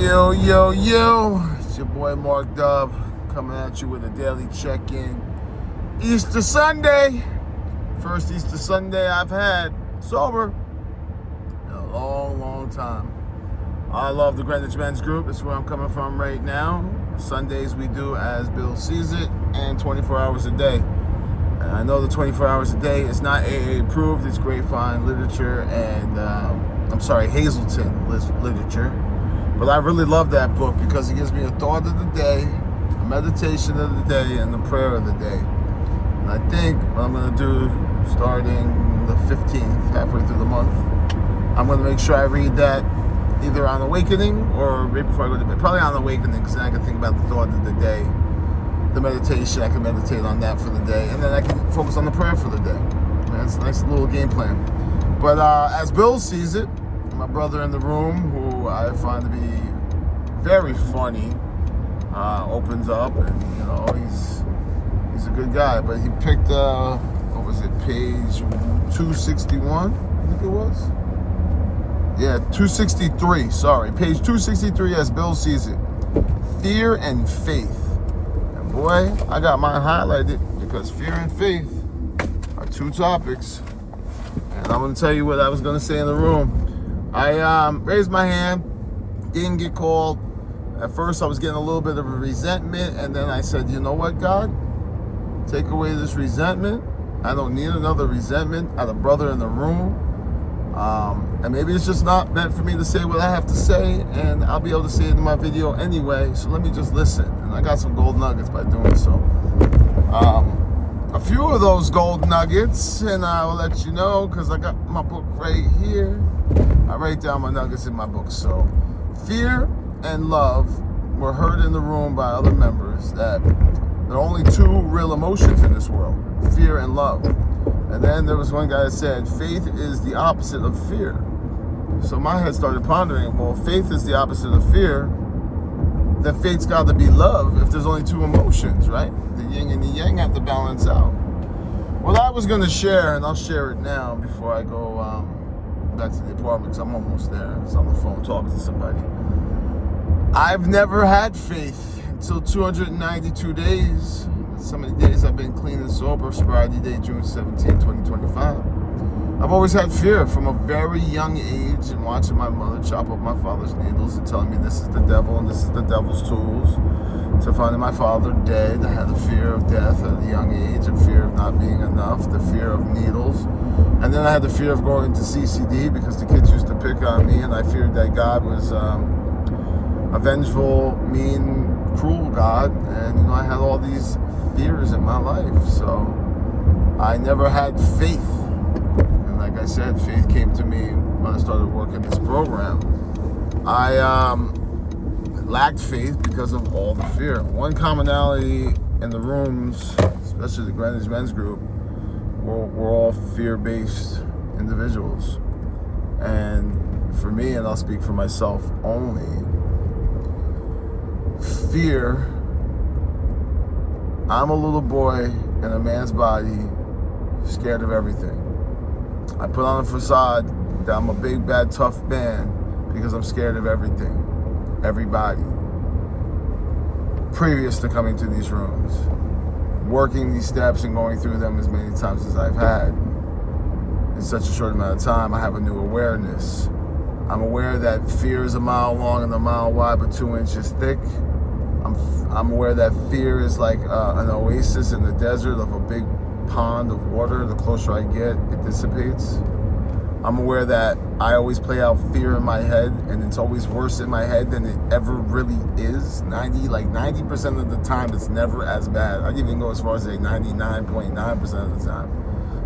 Yo, it's your boy Mark Dub coming at you with a daily check-in. Easter Sunday, first Easter Sunday I've had sober in a long time. I love the Greenwich Men's Group. That's where I'm coming from right now. Sundays we do as Bill sees it, and 24 hours a day. And I know the 24 hours a day is not AA approved. It's Grapevine literature and Hazelton literature. But I really love that book because it gives me a thought of the day, a meditation of the day, and the prayer of the day. And I think what I'm going to do, starting the 15th, halfway through the month, I'm going to make sure I read that either on Awakening or right before I go to bed. Probably on Awakening, because then I can think about the thought of the day, the meditation. I can meditate on that for the day, and then I can focus on the prayer for the day. That's a nice little game plan. But as Bill sees it, my brother in the room, who I find to be very funny, opens up, and he's a good guy. But he picked page 261, I think it was. Yeah, 263. Sorry, page 263. As Bill sees it, fear and faith. And boy, I got mine highlighted because fear and faith are two topics. And I'm going to tell you what I was going to say in the room. I raised my hand, didn't get called. At first I was getting a little bit of a resentment, and then I said, you know what, God? Take away this resentment. I don't need another resentment out of brother in the room. And maybe it's just not meant for me to say what I have to say, and I'll be able to say it in my video anyway, so let me just listen. And I got some gold nuggets by doing so. A few of those gold nuggets, and I will let you know, because I got my book right here. I write down my nuggets in my book. So, fear and love were heard in the room by other members that there are only two real emotions in this world, fear and love. And then there was one guy that said, faith is the opposite of fear. So my head started pondering, well, if faith is the opposite of fear, then faith's got to be love if there's only two emotions, right? The yin and the yang have to balance out. What I was going to share, and I'll share it now before I go back to the apartment, because I'm almost there. I was on the phone talking to somebody. I've never had faith until 292 days. That's how many days I've been clean and sober, sobriety day, June 17, 2025. I've always had fear from a very young age, and watching my mother chop up my father's needles and telling me this is the devil and this is the devil's tools, to finding my father dead. I had the fear of death at a young age, a fear of not being enough, the fear of needles. And then I had the fear of going to CCD because the kids used to pick on me, and I feared that God was a vengeful, mean, cruel God. And I had all these fears in my life, so I never had faith. And like I said, faith came to me when I started working this program. I lacked faith because of all the fear. One commonality in the rooms, especially the Greenwich Men's Group, we're all fear-based individuals. And for me, and I'll speak for myself only, fear, I'm a little boy in a man's body, scared of everything. I put on a facade that I'm a big, bad, tough man because I'm scared of everything, everybody. Previous to coming to these rooms, working these steps and going through them as many times as I've had, in such a short amount of time, I have a new awareness. I'm aware that fear is a mile long and a mile wide, but 2 inches thick. I'm aware that fear is like an oasis in the desert of a big pond of water. The closer I get, it dissipates. I'm aware that I always play out fear in my head, and it's always worse in my head than it ever really is. 90% of the time, it's never as bad. I'd even go as far as say 99.9% of the time.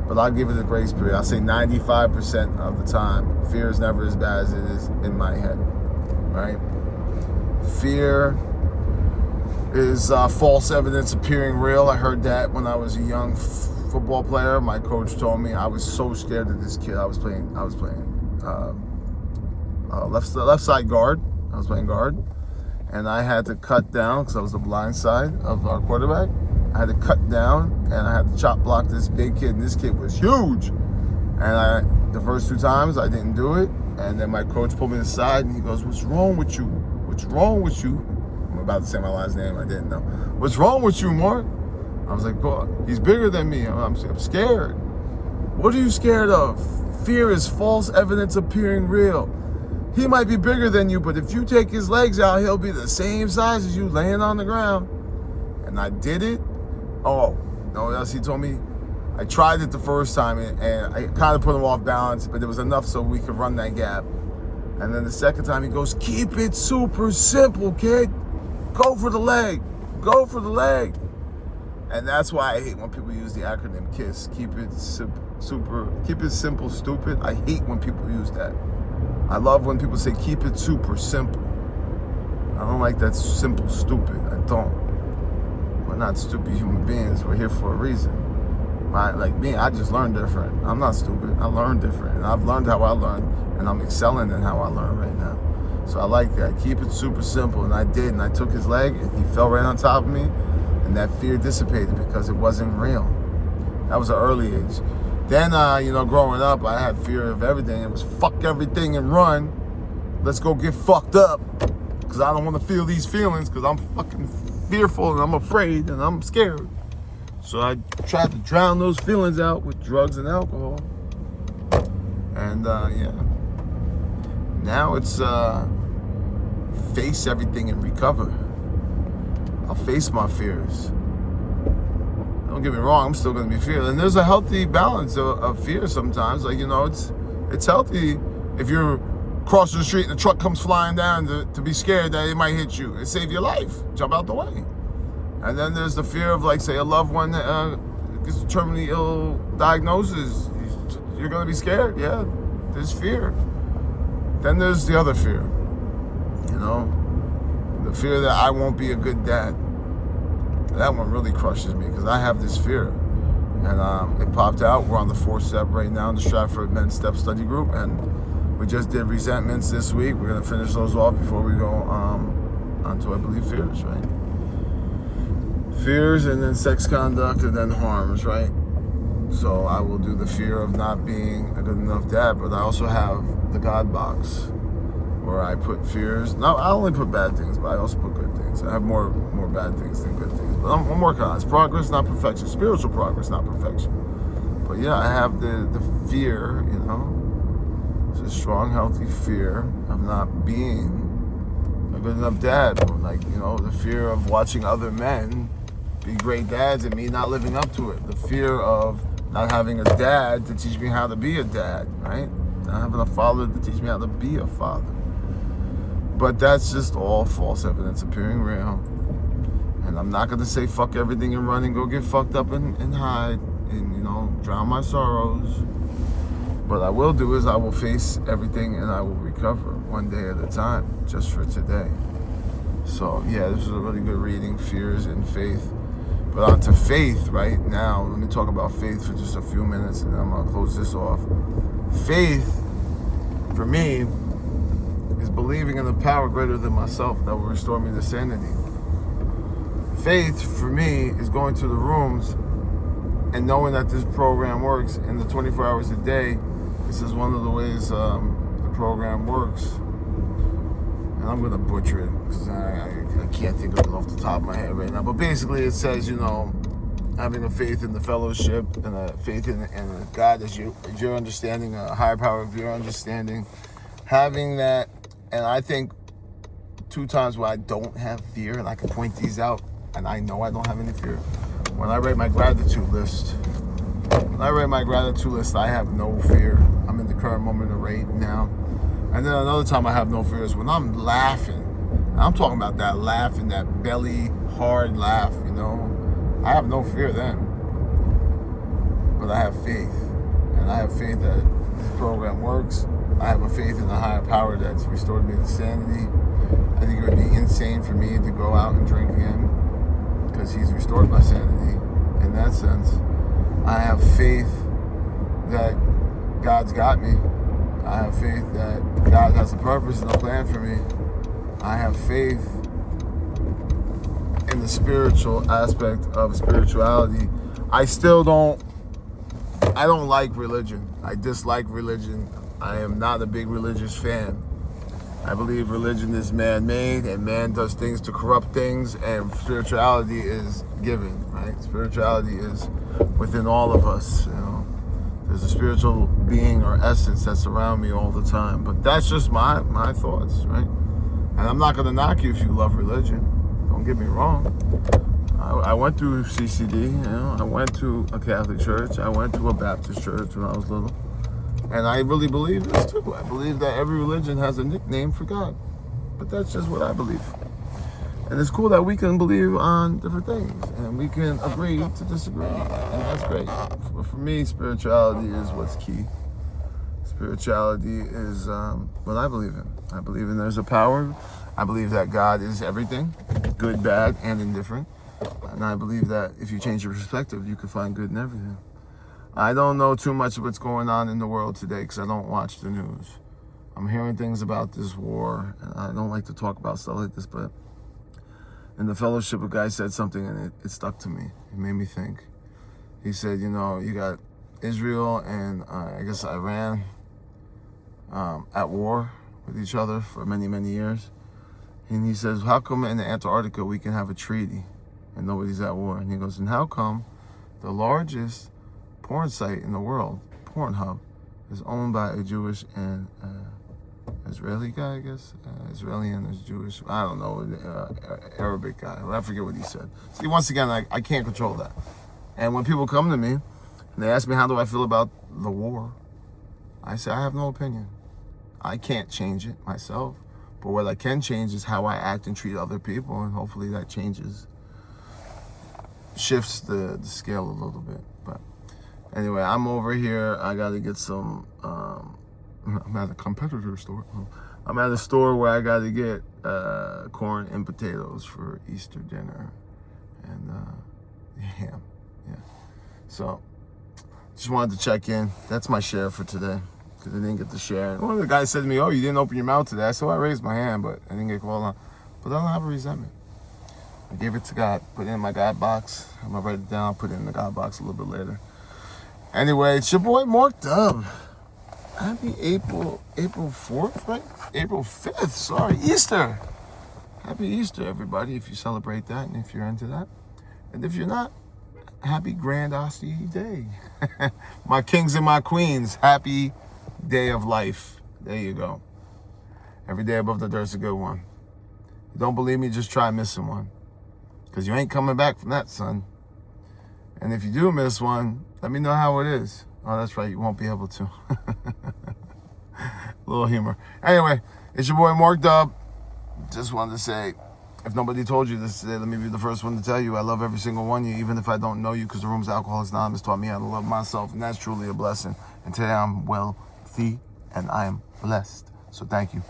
But I'll give it a grace period. I'll say 95% of the time, fear is never as bad as it is in my head, right? Fear is false evidence appearing real. I heard that when I was a young football player. My coach told me I was so scared of this kid. I was playing left side guard. I was playing guard, and I had to cut down because I was the blind side of our quarterback. I had to cut down, and I had to chop block this big kid, and this kid was huge. And the first 2 times I didn't do it, and then my coach pulled me aside and he goes, "What's wrong with you? what's wrong with you? I'm about to say my last name, I didn't know. What's wrong with you, Mark? I was like, bro, he's bigger than me. I'm scared. What are you scared of? Fear is false evidence appearing real. He might be bigger than you, but if you take his legs out, he'll be the same size as you laying on the ground. And I did it. Oh, no, else he told me. I tried it the first time, and I kind of put him off balance, but it was enough so we could run that gap. And then the second time he goes, keep it super simple, kid. Go for the leg. Go for the leg. And that's why I hate when people use the acronym KISS. Keep it simple, stupid. I hate when people use that. I love when people say keep it super simple. I don't like that simple, stupid. I don't. We're not stupid human beings. We're here for a reason. Right? Like me, I just learn different. I'm not stupid. I learn different. And I've learned how I learn, and I'm excelling in how I learn right now. So I like that. Keep it super simple. And I did. And I took his leg, and he fell right on top of me. And that fear dissipated because it wasn't real. That was an early age. Then, growing up, I had fear of everything. It was fuck everything and run. Let's go get fucked up. Because I don't want to feel these feelings because I'm fucking fearful and I'm afraid and I'm scared. So I tried to drown those feelings out with drugs and alcohol. And, now it's face everything and recover. I'll face my fears. Don't get me wrong, I'm still going to be fearful. And there's a healthy balance of fear sometimes. Like, it's healthy if you're crossing the street and the truck comes flying down to be scared that it might hit you and save your life. Jump out the way. And then there's the fear of, like, say, a loved one gets a terminally ill diagnosis. You're going to be scared. Yeah, there's fear. Then there's the other fear. The fear that I won't be a good dad. That one really crushes me because I have this fear. And it popped out. We're on the 4th step right now in the Stratford Men's Step Study Group. And we just did resentments this week. We're going to finish those off before we go onto, I believe, fears, right? Fears and then sex conduct and then harms, right? So I will do the fear of not being a good enough dad, but I also have the God box where I put fears. No, I only put bad things, but I also put good things. I have more bad things than good things. But I'm working on it. It's progress, not perfection. Spiritual progress, not perfection. But yeah, I have the fear, It's a strong, healthy fear of not being a good enough dad. Like, the fear of watching other men be great dads and me not living up to it. The fear of not having a dad to teach me how to be a dad, right? Not having a father to teach me how to be a father. But that's just all false evidence appearing real. And I'm not going to say fuck everything and run and go get fucked up and hide and, drown my sorrows. What I will do is I will face everything and I will recover one day at a time, just for today. So, yeah, this was a really good reading, Fears and Faith. But on to faith right now. Let me talk about faith for just a few minutes and then I'm going to close this off. Faith, for me, is believing in a power greater than myself that will restore me to sanity. Faith, for me, is going to the rooms and knowing that this program works in the 24 hours a day. This is one of the ways the program works. And I'm going to butcher it because I can't think of it off the top of my head right now. But basically it says, having a faith in the fellowship and a faith in God as your understanding, a higher power of your understanding. Having that, and I think 2 times where I don't have fear, and I can point these out, and I know I don't have any fear. When I write my gratitude list, I have no fear. I'm in the current moment of right now. And then another time I have no fear is when I'm laughing. I'm talking about that laughing, that belly hard laugh, I have no fear then. But I have faith. And I have faith that this program works. I have a faith in a higher power that's restored me to sanity. I think it would be insane for me to go out and drink again because he's restored my sanity. In that sense, I have faith that God's got me. I have faith that God has a purpose and a plan for me. I have faith in the spiritual aspect of spirituality. I don't like religion. I dislike religion. I am not a big religious fan. I believe religion is man-made, and man does things to corrupt things, and spirituality is given, right? Spirituality is within all of us, you know. There's a spiritual being or essence that's around me all the time. But that's just my thoughts, right? And I'm not going to knock you if you love religion. Don't get me wrong. I went through CCD, you know. I went to a Catholic church. I went to a Baptist church when I was little. And I really believe this too. I believe that every religion has a nickname for God. But that's just what I believe. And it's cool that we can believe on different things. And we can agree to disagree. And that's great. But for me, spirituality is what's key. Spirituality is what I believe in. I believe in there's a power. I believe that God is everything. Good, bad, and indifferent. And I believe that if you change your perspective, you can find good in everything. I don't know too much of what's going on in the world today because I don't watch the news. I'm hearing things about this war, and I don't like to talk about stuff like this, but in the fellowship, a guy said something, and it stuck to me. It made me think. He said, you know, you got Israel and I guess Iran at war with each other for many, many years. And he says, how come in Antarctica we can have a treaty and nobody's at war? And he goes, and how come the largest porn site in the world, Pornhub, is owned by a Jewish and Israeli guy, I guess. Israeli and is Jewish. I don't know, Arabic guy. I forget what he said. See, once again, I can't control that. And when people come to me and they ask me how do I feel about the war, I say I have no opinion. I can't change it myself. But what I can change is how I act and treat other people, and hopefully that shifts the scale a little bit. But anyway, I'm over here. I got to get some... I'm at a competitor store. I'm at a store where I got to get corn and potatoes for Easter dinner and ham. Yeah. So just wanted to check in. That's my share for today because I didn't get to share. One of the guys said to me, "Oh, you didn't open your mouth today." So I raised my hand, but I didn't get called on. But I don't have a resentment. I gave it to God. Put it in my God box. I'm gonna write it down. Put it in the God box a little bit later. Anyway, it's your boy Mark Dub. Happy April 4th, right? April 5th, sorry, Easter. Happy Easter, everybody, if you celebrate that and if you're into that. And if you're not, happy Grand Aussie Day. My kings and my queens, happy day of life. There you go. Every day above the dirt's a good one. You don't believe me, just try missing one. Because you ain't coming back from that, son. And if you do miss one, let me know how it is. Oh, that's right. You won't be able to. Little humor. Anyway, it's your boy Mark Dub. Just wanted to say, if nobody told you this today, let me be the first one to tell you I love every single one of you, even if I don't know you, because the room's Alcoholics Anonymous taught me how to love myself, and that's truly a blessing. And today I'm wealthy and I am blessed. So thank you.